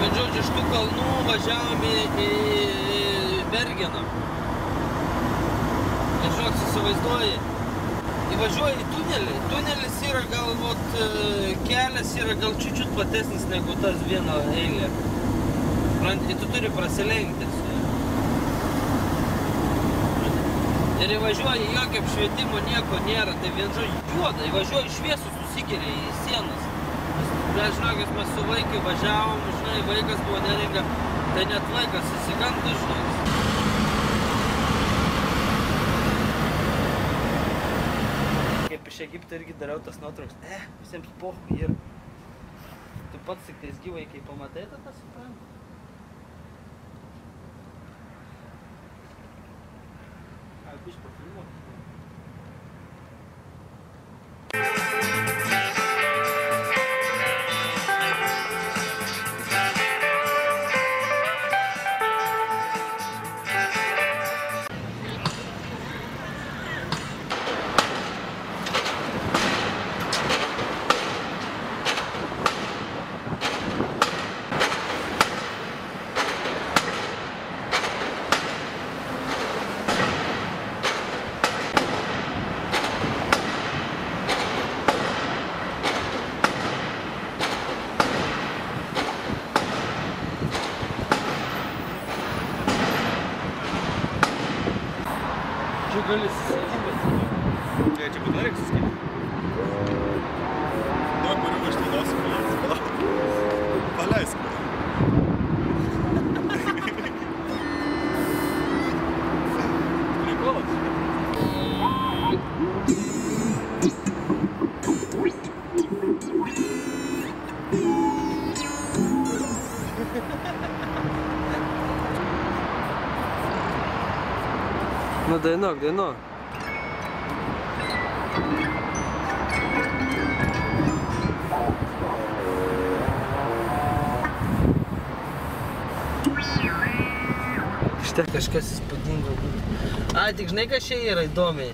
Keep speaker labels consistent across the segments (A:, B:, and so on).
A: Bet žodžiu, iš tų kalnų važiavome į Bergeną. Nežinok, įsivaizduoji. Įvažiuoji į tunelį. Tunelis yra gal, kelias yra gal čiut platesnis negu tas vieno eilė. Ir tu turi prasilenkti. Ir įvažiuoji, jokio apšvietimo nieko nėra, tai vien žodžiu juoda. Įvažiuoji šviesų susigeria į sienas. Bet žinokis, mes su vaiku važiavom, žinai, vaikas buvo neringa, tai net vaikas įsigantų, žinokis. Kaip iš Egipto irgi dariau tas nuotraukas, visiems pohui ir tu pats tik tais gyvai, kai pamatai, tada supranti. Biškai pafilmuoti. Čia gali susiskybėti.
B: Čia būtų reikia susiskybėti. Daug kurių aš neduosiu, paleisk. Prikolas.
A: Nu dainuok, dainuok. Štai kažkas įspūdingo būtų. A, tik žinai, kas čia yra įdomiai?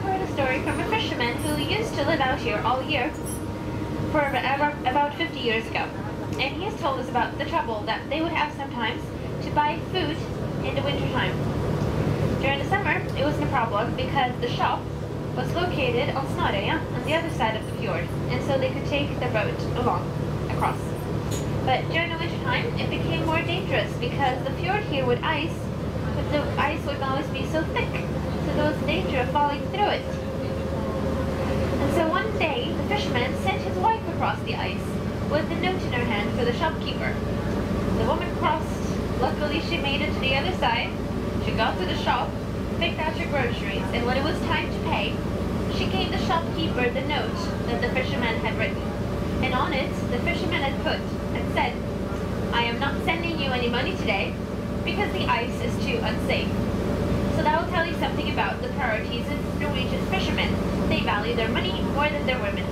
C: heard a story from a fisherman who used to live out here all year for about 50 years ago. And he has told us about the trouble that they would have sometimes to buy food in the wintertime. During the summer, it wasn't a problem because the shop was located on Snarøya, on the other side of the fjord, and so they could take the boat across. But during the wintertime, it became more dangerous because the fjord here would ice, but the ice would always be so thick, so there was danger of falling through it. And so one day, the fisherman sent his wife across the ice with a note in her hand for the shopkeeper. The woman crossed. Luckily, she made it to the other side. She got to the shop, picked out her groceries, and when it was time to pay, she gave the shopkeeper the note that the fisherman had written. And on it, the fisherman had said, "I am not sending you any money today because the ice is too unsafe." So that will tell you something about the priorities of Norwegian fishermen. They value their money more than their women.